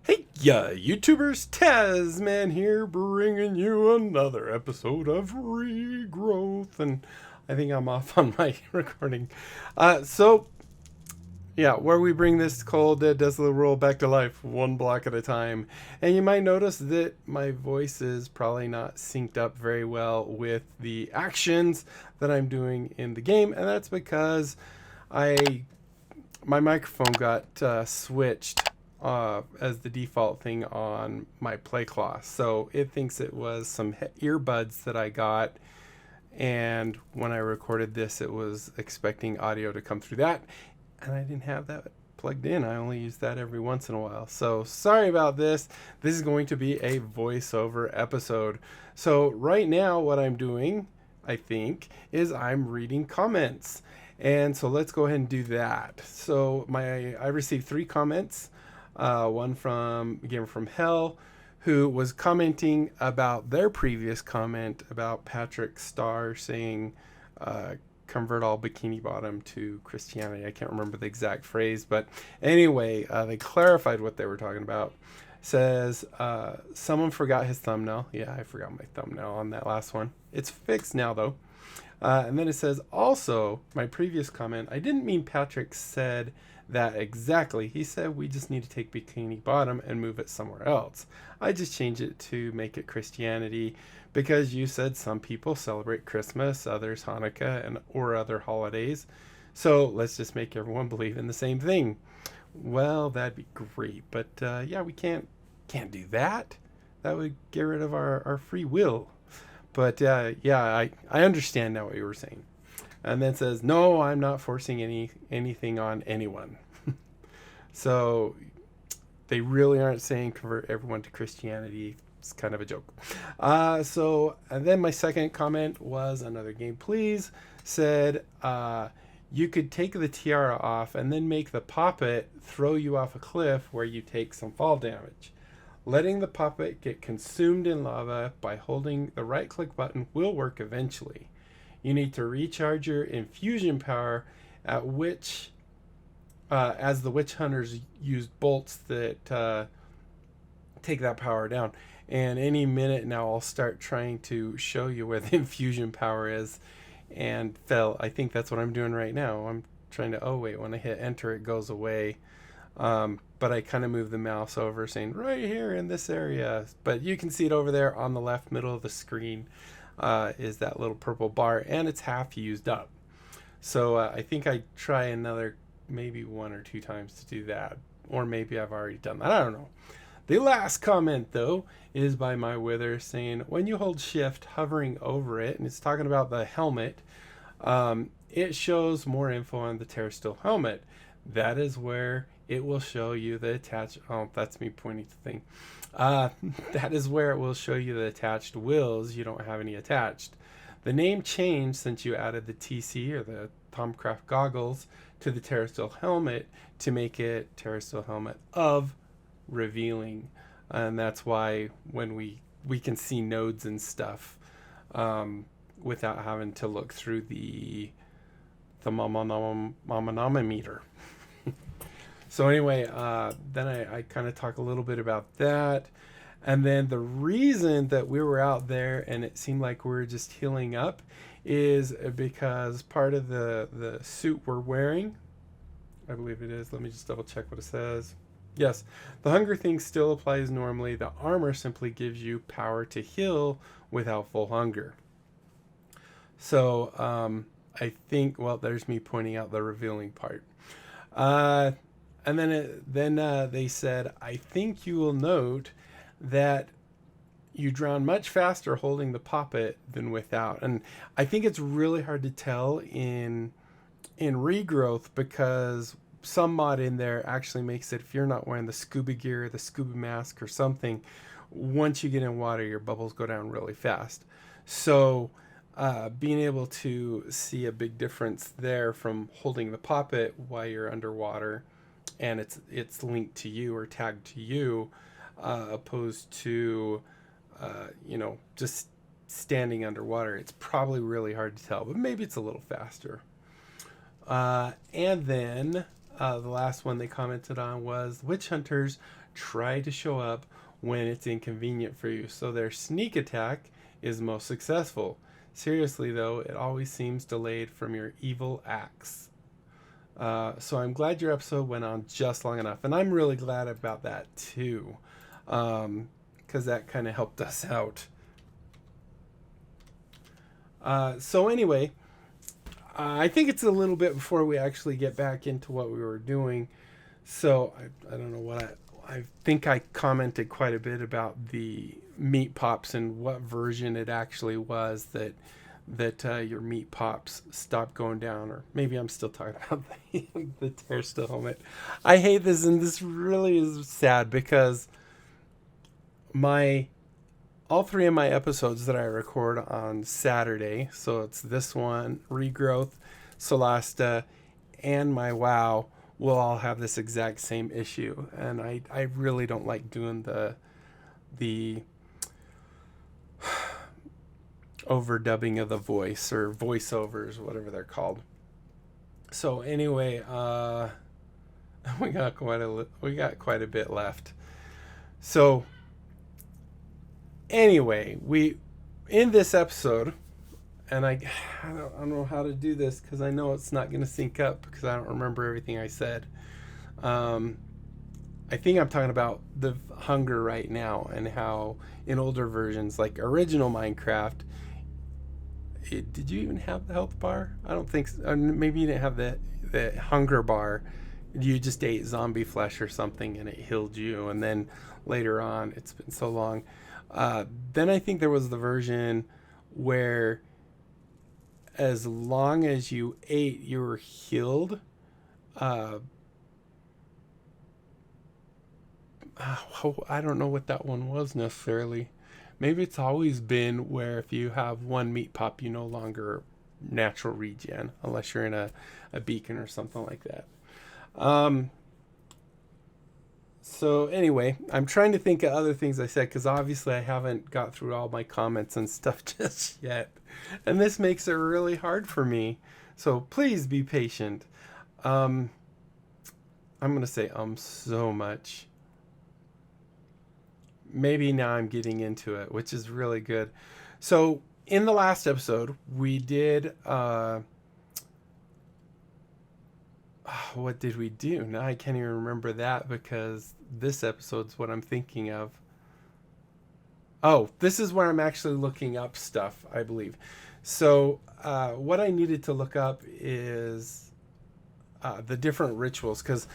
Hey, yeah, YouTubers, Tasman here, bringing you another episode of Regrowth, and I think I'm off on my recording. Yeah, where we bring this cold, dead, desolate world back to life, one block at a time. And you might notice that my voice is probably not synced up very well with the actions that I'm doing in the game, and that's because I my microphone got switched as the default thing on my play cloth. So it thinks it was some earbuds that I got. And when I recorded this, it was expecting audio to come through that. And I didn't have that plugged in. I only use that every once in a while. So sorry about this. This is going to be a voiceover episode. So right now, what I'm doing, I think, is I'm reading comments. And so let's go ahead and do that. So I received 3 comments. One from Gamer from Hell, who was commenting about their previous comment about Patrick Starr saying, convert all bikini bottom to Christianity. I can't remember the exact phrase, but anyway, they clarified what they were talking about. Says, someone forgot his thumbnail. Yeah, I forgot my thumbnail on that last one. It's fixed now, though. And then it says, also, my previous comment, I didn't mean Patrick said that exactly. He said we just need to take Bikini Bottom and move it somewhere else. I just changed it to make it Christianity because you said some people celebrate Christmas, others Hanukkah, or other holidays. So let's just make everyone believe in the same thing. Well, that'd be great. But yeah, we can't do that. That would get rid of our free will. But yeah, I understand now what you were saying. And then says, no, I'm not forcing anything on anyone. So they really aren't saying convert everyone to Christianity. It's kind of a joke. And then my second comment was another game, please. Said, you could take the tiara off and then make the poppet throw you off a cliff where you take some fall damage. Letting the puppet get consumed in lava by holding the right click button will work eventually. You need to recharge your infusion power at which, as the witch hunters used bolts that take that power down. And any minute now I'll start trying to show you where the infusion power is. And I think that's what I'm doing right now. I'm trying to, when I hit enter it goes away. But I kind of move the mouse over saying right here in this area. But you can see it over there on the left middle of the screen is that little purple bar, and it's half used up. So I think I try another maybe 1 or 2 times to do that. Or maybe I've already done that. I don't know. The last comment, though, is by My Wither saying, when you hold shift hovering over it, and it's talking about the helmet, it shows more info on the Terrasteel helmet. That is where it will show you the attached... Oh, that's me pointing to the thing. That is where it will show you the attached wheels. You don't have any attached. The name changed since you added the TC, or the Thaumcraft goggles, to the Terrasteel helmet to make it Terrasteel helmet of revealing. And that's why when we can see nodes and stuff without having to look through the thermometer. So anyway, then I kind of talk a little bit about that. And then the reason that we were out there and it seemed like we were just healing up is because part of the suit we're wearing, I believe it is, let me just double check what it says. Yes, the hunger thing still applies normally. The armor simply gives you power to heal without full hunger. So I think, there's me pointing out the revealing part. And then they said, I think you will note that you drown much faster holding the poppet than without. And I think it's really hard to tell in Regrowth because some mod in there actually makes it if you're not wearing the scuba gear, the scuba mask or something, once you get in water, your bubbles go down really fast. So being able to see a big difference there from holding the poppet while you're underwater and it's linked to you or tagged to you, opposed to just standing underwater. It's probably really hard to tell, but maybe it's a little faster. And then The last one they commented on was witch hunters try to show up when it's inconvenient for you, so their sneak attack is most successful. Seriously though, it always seems delayed from your evil acts. So I'm glad your episode went on just long enough, and I'm really glad about that too, because that kind of helped us out. So anyway, I think it's a little bit before we actually get back into what we were doing. So I don't know what I think I commented quite a bit about the meat pops and what version it actually was that your meat pops stopped going down, or maybe I'm still talking about the Terrestill helmet. I hate this, and this really is sad because all three of my episodes that I record on Saturday, so it's this one, Regrowth, Solasta, and my WoW, will all have this exact same issue, and I really don't like doing the overdubbing of the voice, or voiceovers, whatever they're called. So anyway, we got quite a bit left. So anyway, in this episode, and I don't know how to do this because I know it's not going to sync up because I don't remember everything I said. I think I'm talking about the hunger right now, and how in older versions, like original Minecraft, did you even have the health bar? I don't think so. Maybe you didn't have the hunger bar. You just ate zombie flesh or something and it healed you. And then later on, it's been so long. Then I think there was the version where as long as you ate, you were healed. I don't know what that one was necessarily. Maybe it's always been where if you have one meat pop, you no longer natural regen, unless you're in a beacon or something like that. So anyway, I'm trying to think of other things I said, because obviously I haven't got through all my comments and stuff just yet. And this makes it really hard for me. So please be patient. I'm going to say so much. Maybe now I'm getting into it, which is really good. So in the last episode, we did... what did we do? Now I can't even remember that, because this episode's what I'm thinking of. Oh, this is where I'm actually looking up stuff, I believe. So what I needed to look up is the different rituals, because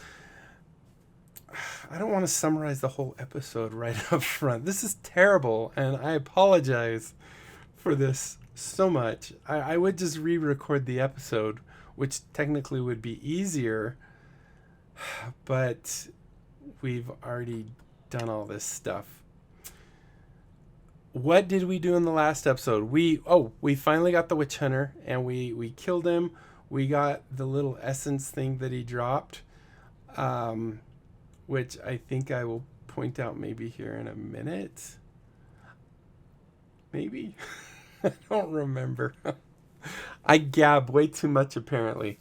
I don't want to summarize the whole episode right up front. This is terrible, and I apologize for this so much. I would just re-record the episode, which technically would be easier, but we've already done all this stuff. What did we do in the last episode? We finally got the witch hunter, and we killed him. We got the little essence thing that he dropped, which I think I will point out maybe here in a minute. Maybe. I don't remember. I gab way too much, apparently.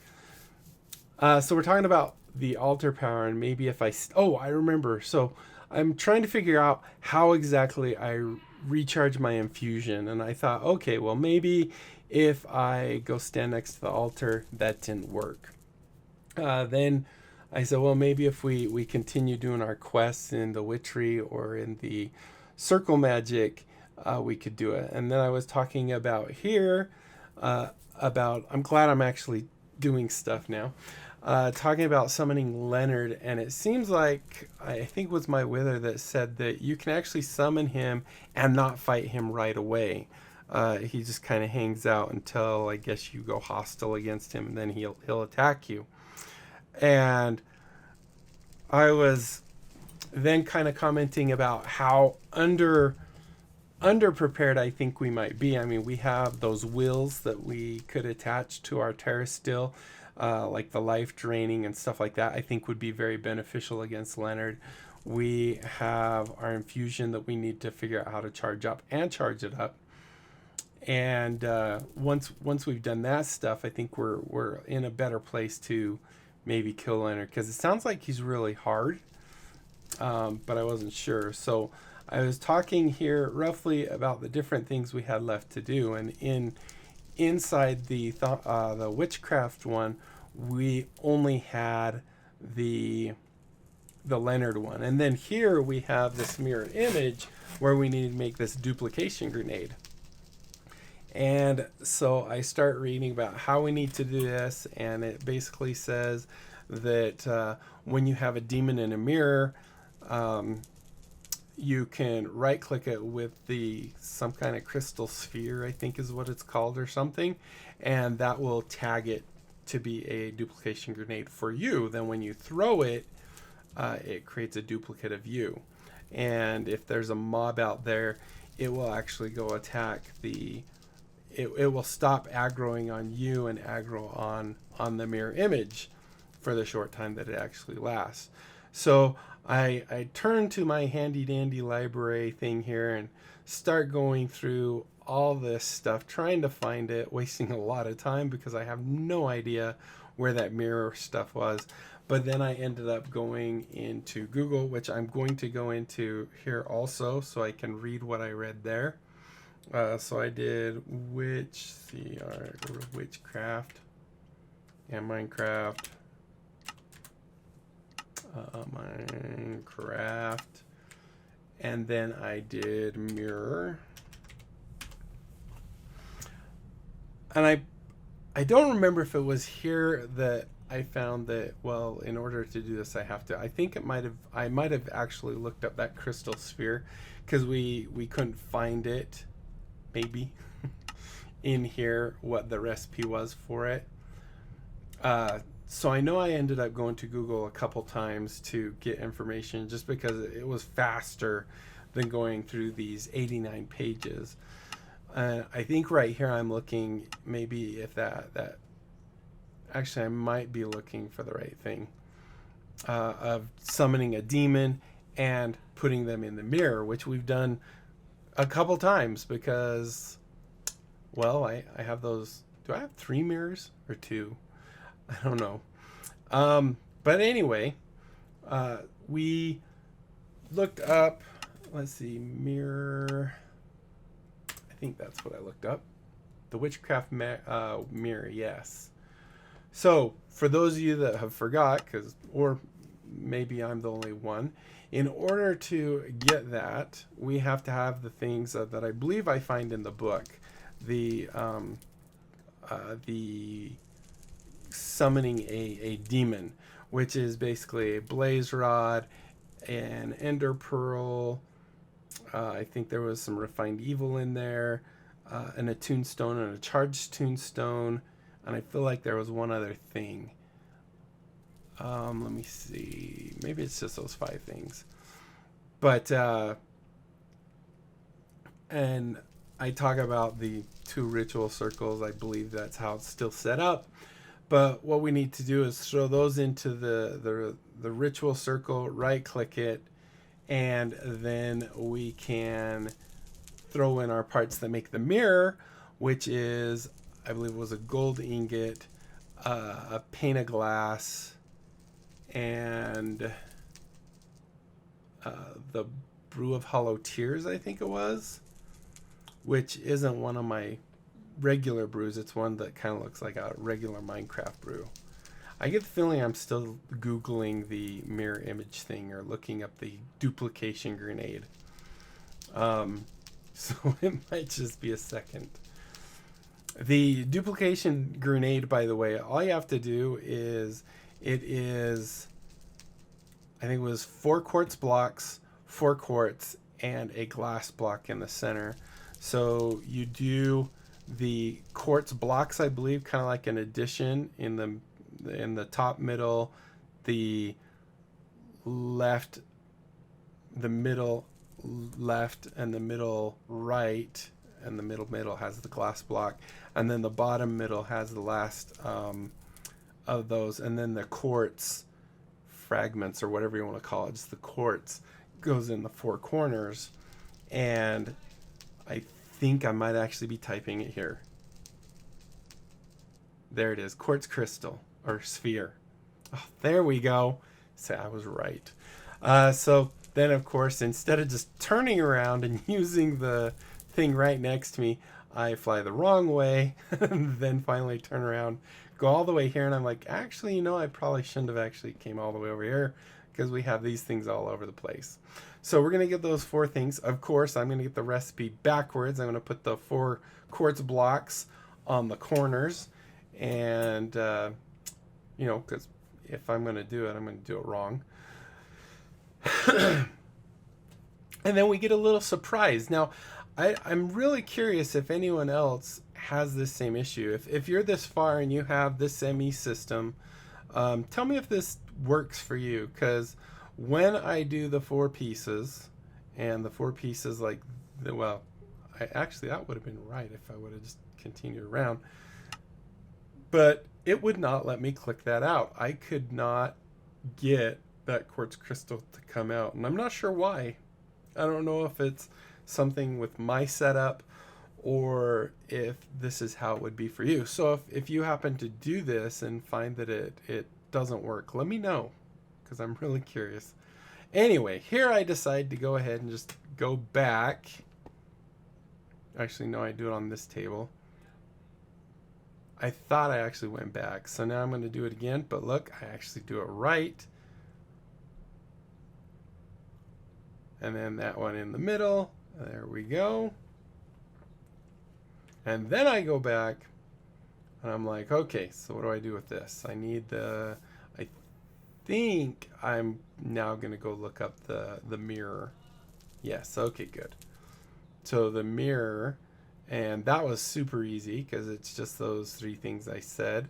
So we're talking about the altar power, and maybe if I remember. So I'm trying to figure out how exactly I recharge my infusion, and I thought, okay, well, maybe if I go stand next to the altar, that didn't work. Then I said, well, maybe if we continue doing our quests in the witchery or in the circle magic, we could do it. And then I was talking about here, I'm glad I'm actually doing stuff now, talking about summoning Leonard, and it seems like, I think it was my wither that said that you can actually summon him and not fight him right away. He just kind of hangs out until, I guess, you go hostile against him, and then he'll attack you. And I was then kind of commenting about how underprepared I think we might be. I mean, we have those wills that we could attach to our Terrestill, like the life draining and stuff like that, I think would be very beneficial against Leonard. We have our infusion that we need to figure out how to charge up and charge it up. And once we've done that stuff, I think we're in a better place to maybe kill Leonard, because it sounds like he's really hard, but I wasn't sure. So I was talking here roughly about the different things we had left to do, and inside the witchcraft one, we only had the Leonard one, and then here we have this mirror image where we need to make this duplication grenade. And so I start reading about how we need to do this, and it basically says that when you have a demon in a mirror, you can right click it with some kind of crystal sphere, I think is what it's called, or something, and that will tag it to be a duplication grenade for you. Then when you throw it, it creates a duplicate of you, and if there's a mob out there, it will actually go attack it will stop aggroing on you and aggro on the mirror image for the short time that it actually lasts. So I turn to my handy dandy library thing here and start going through all this stuff, trying to find it, wasting a lot of time because I have no idea where that mirror stuff was. But then I ended up going into Google, which I'm going to go into here also so I can read what I read there. So I did witchcraft and Minecraft. And then I did mirror, and I don't remember if it was here that I found that, well, in order to do this I think I might have actually looked up that crystal sphere, because we couldn't find it maybe in here what the recipe was for it. So I know I ended up going to Google a couple times to get information, just because it was faster than going through these 89 pages. I think right here I'm looking, maybe if that actually I might be looking for the right thing, of summoning a demon and putting them in the mirror, which we've done a couple times because, well, I have those. Do I have 3 mirrors or 2? I don't know. But anyway, we looked up, let's see, mirror. I think that's what I looked up. The witchcraft mirror, yes. So for those of you that have forgot, or maybe I'm the only one, in order to get that, we have to have the things that I believe I find in the book. The summoning a demon, which is basically a blaze rod, an ender pearl, I think there was some refined evil in there, and a tombstone and a charged tombstone, and I feel like there was one other thing. Let me see, maybe it's just those 5 things, but and I talk about the 2 ritual circles. I believe that's how it's still set up. But what we need to do is throw those into the ritual circle, right click it, and then we can throw in our parts that make the mirror, which is, I believe it was a gold ingot, a pane of glass, and the brew of hollow tears, I think it was, which isn't one of my regular brews. It's one that kind of looks like a regular Minecraft brew. I get the feeling I'm still Googling the mirror image thing or looking up the duplication grenade. So it might just be a second. The duplication grenade, by the way, all you have to do is, I think it was 4 quartz blocks, 4 quartz, and a glass block in the center. So you do the quartz blocks, I believe, kind of like an addition in the top middle, the left, the middle left, and the middle right, and the middle has the glass block, and then the bottom middle has the last of those, and then the quartz fragments, or whatever you want to call it, just the quartz, goes in the 4 corners. And I think I might actually be typing it here. There it is, quartz crystal or sphere. Oh, there we go. So I was right. So then, of course, instead of just turning around and using the thing right next to me, I fly the wrong way, and then finally turn around, go all the way here, and I'm like, actually, I probably shouldn't have actually came all the way over here because we have these things all over the place. So we're going to get those 4 things. Of course, I'm going to get the recipe backwards. I'm going to put the 4 quartz blocks on the corners, and, because if I'm going to do it, I'm going to do it wrong. And then we get a little surprise. Now, I'm really curious if anyone else has this same issue. If you're this far and you have this ME system, tell me if this works for you. Because when I do the 4 pieces, and the 4 pieces that would have been right if I would have just continued around. But it would not let me click that out. I could not get that quartz crystal to come out, and I'm not sure why. I don't know if it's something with my setup or if this is how it would be for you. So if you happen to do this and find that it doesn't work, let me know, because I'm really curious. Anyway, here I decide to go ahead and just go back. Actually, no, I do it on this table. I thought I actually went back, so now I'm going to do it again, but look, I actually do it right. And then that one in the middle. There we go. And then I go back and I'm like, okay, so what do I do with this? I think I'm now going to go look up the mirror. Yes, okay, good. So the mirror, and that was super easy because it's just those 3 things I said.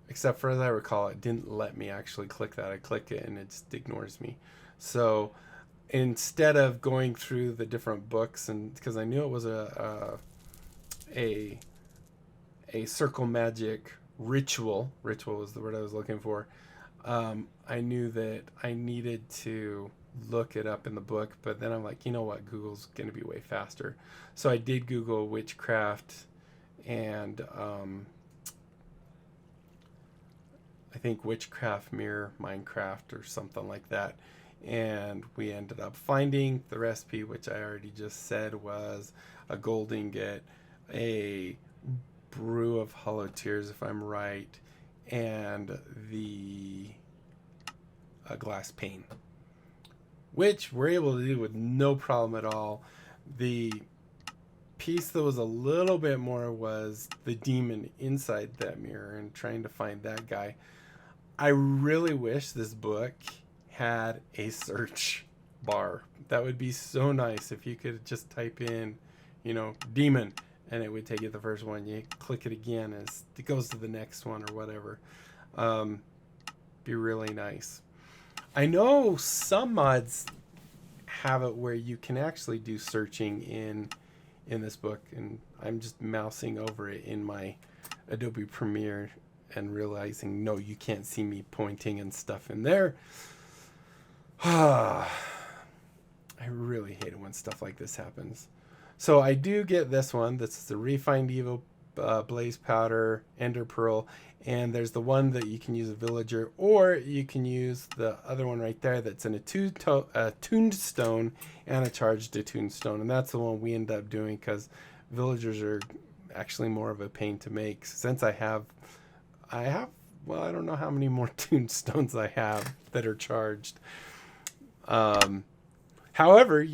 Except for, as I recall, it didn't let me actually click that. I click it and it just ignores me. So instead of going through the different books, and because I knew it was a circle magic ritual was the word I was looking for, I knew that I needed to look it up in the book, but then I'm like, you know what, Google's going to be way faster. So I did Google witchcraft, and I think witchcraft mirror Minecraft or something like that, and we ended up finding the recipe, which I already just said was a gold ingot, a brew of hollow tears if I'm right, and a glass pane, which we're able to do with no problem at all. The piece that was a little bit more was the demon inside that mirror and trying to find that guy. I really wish this book had a search bar. That would be so nice if you could just type in, demon, and it would take you to the first one. You click it again as it goes to the next one or whatever. Be really nice. I know some mods have it where you can actually do searching in this book, and I'm just mousing over it in my Adobe Premiere and realizing, no, you can't see me pointing and stuff in there. I really hate it when stuff like this happens. So I do get this one. This is the Refined Evil Blaze Powder, Ender Pearl, and there's the one that you can use a villager, or you can use the other one right there that's in a tuned stone and a charged attuned stone, and that's the one we end up doing because villagers are actually more of a pain to make. Since I have, well, I don't know how many more tuned stones I have that are charged. However,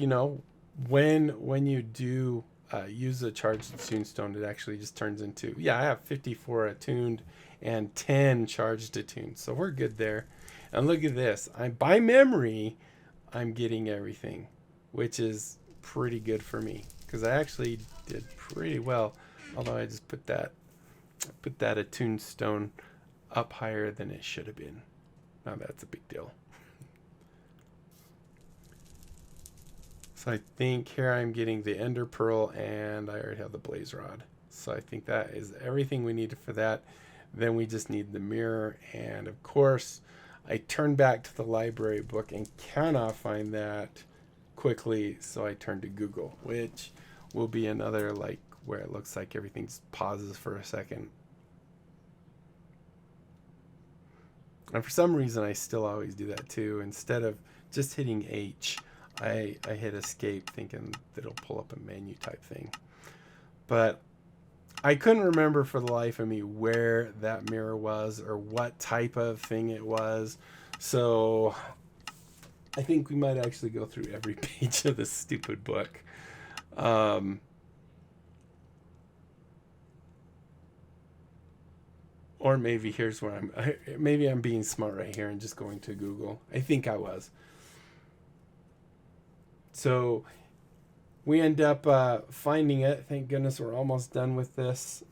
when you do use a charged attuned stone, it actually just turns into, I have 54 attuned and 10 charged attuned, so we're good there. And look at this, by memory I'm getting everything, which is pretty good for me because I actually did pretty well, although I just put that attuned stone up higher than it should have been. Now that's a big deal. So I think here I'm getting the Ender Pearl, and I already have the Blaze Rod. So I think that is everything we needed for that. Then we just need the mirror, and of course I turned back to the library book and cannot find that quickly, so I turned to Google, which will be another where it looks like everything just pauses for a second. And for some reason, I still always do that too. Instead of just hitting H, I hit escape thinking that it'll pull up a menu type thing. But I couldn't remember for the life of me where that mirror was or what type of thing it was. So I think we might actually go through every page of this stupid book. Or maybe here's where maybe I'm being smart right here and just going to Google. I think I was. So we end up finding it. Thank goodness we're almost done with this.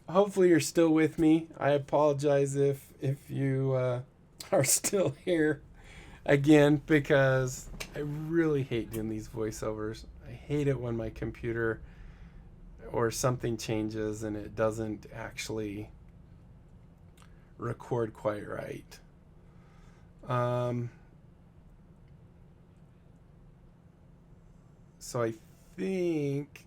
Hopefully you're still with me. I apologize if you are still here again, because I really hate doing these voiceovers. I hate it when my computer or something changes and it doesn't actually record quite right. So I think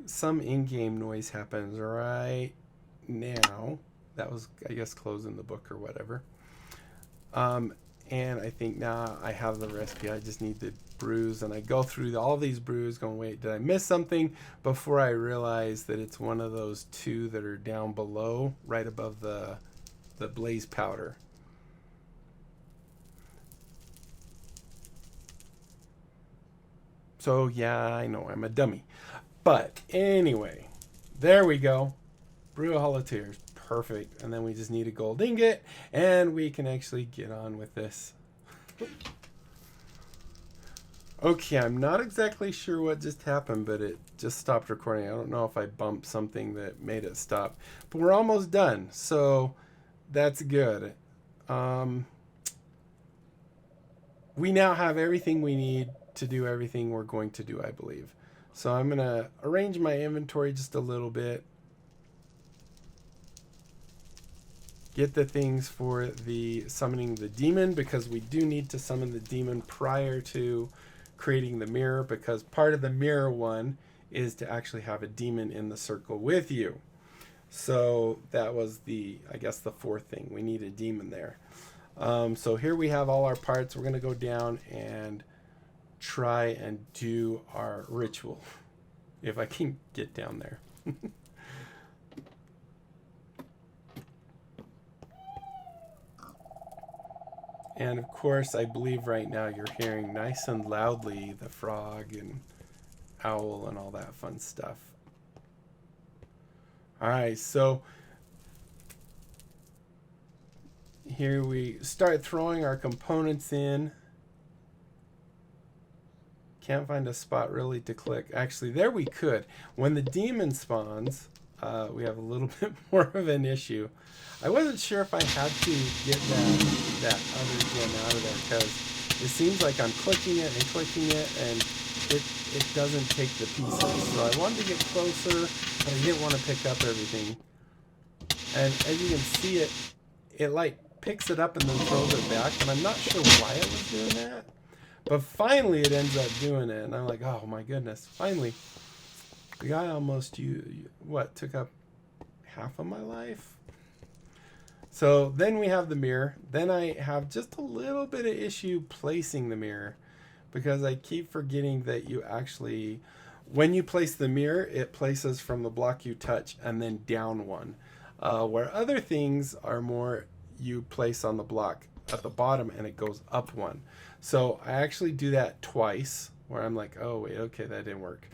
some in-game noise happens right now. That was, I guess, closing the book or whatever. And I think now I have the recipe. I just need the brews, and I go through all these brews going, wait, did I miss something? Before I realize that it's one of those two that are down below, right above the blaze powder. So yeah, I know I'm a dummy. But anyway, there we go. Brew a Hall of Tears. Perfect. And then we just need a gold ingot, and we can actually get on with this. Okay, I'm not exactly sure what just happened, but it just stopped recording. I don't know if I bumped something that made it stop. But we're almost done, so that's good. We now have everything we need to do everything we're going to do, I believe. So I'm going to arrange my inventory just a little bit. Get the things for the summoning the demon, because we do need to summon the demon prior to creating the mirror, because part of the mirror one is to actually have a demon in the circle with you. So that was I guess the fourth thing. We need a demon there. So here we have all our parts. We're going to go down and try and do our ritual, if I can get down there. And of course, I believe right now you're hearing nice and loudly the frog and owl and all that fun stuff. All right, so here we start throwing our components in. Can't find a spot really to click. Actually, there we could. When the demon spawns, we have a little bit more of an issue. I wasn't sure if I had to get that other gem out of there, because it seems like I'm clicking it and it doesn't take the pieces. So I wanted to get closer, but I didn't want to pick up everything. And as you can see, it like picks it up and then throws it back, and I'm not sure why it was doing that. But finally it ends up doing it, and I'm like, oh my goodness, finally. The guy almost, took up half of my life? So then we have the mirror. Then I have just a little bit of issue placing the mirror, because I keep forgetting that you actually, when you place the mirror, it places from the block you touch and then down one. Where other things are more, you place on the block at the bottom and it goes up one. So I actually do that twice, where I'm like, oh wait, okay, that didn't work.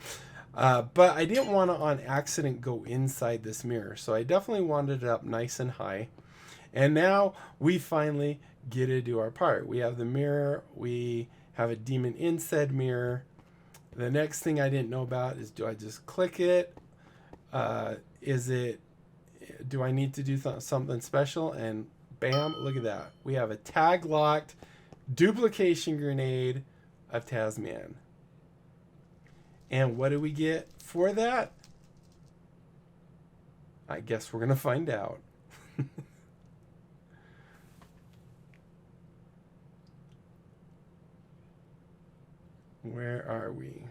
But I didn't want to on accident go inside this mirror, so I definitely wanted it up nice and high. And now we finally get to do our part. We have the mirror, we have a demon in said mirror. The next thing I didn't know about is, do I just click it? Do I need to do something special? And bam, look at that. We have a tag locked duplication grenade of Tasman. And what do we get for that? I guess we're going to find out. Where are we?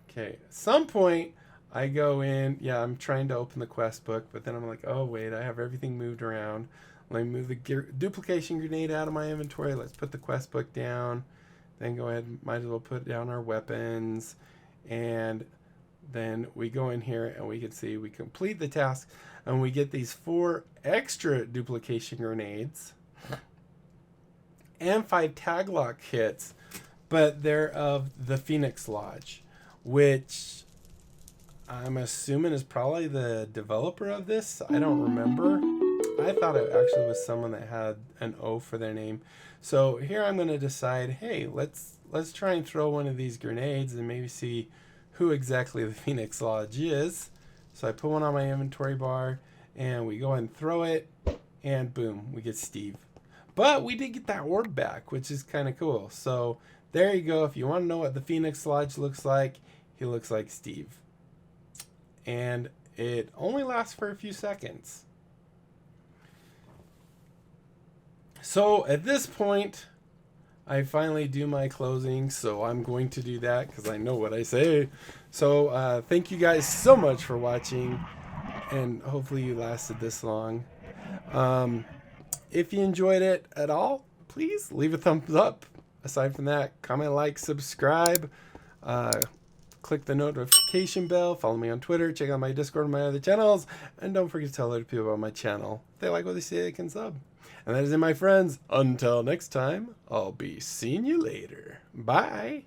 Okay, at some point I go in, yeah, I'm trying to open the quest book, but then I'm like, oh wait, I have everything moved around. Let me move the duplication grenade out of my inventory. Let's put the quest book down. Then go ahead, might as well put down our weapons. And then we go in here and we can see we complete the task and we get these 4 extra duplication grenades and 5 tag lock hits, but they're of the Phoenix Lodge, which I'm assuming is probably the developer of this. I don't remember. I thought it actually was someone that had an O for their name. So here I'm going to decide, hey, let's try and throw one of these grenades and maybe see who exactly the Phoenix Lodge is. So I put one on my inventory bar and we go and throw it, and boom, we get Steve. But we did get that orb back, which is kind of cool. So there you go. If you want to know what the Phoenix Lodge looks like, he looks like Steve. And it only lasts for a few seconds. So at this point, I finally do my closing, so I'm going to do that because I know what I say. So thank you guys so much for watching, and hopefully you lasted this long. If you enjoyed it at all, please leave a thumbs up. Aside from that, comment, like, subscribe, click the notification bell, follow me on Twitter, check out my Discord and my other channels, and don't forget to tell other people about my channel. If they like what they see, they can sub. And that is it, my friends. Until next time, I'll be seeing you later. Bye.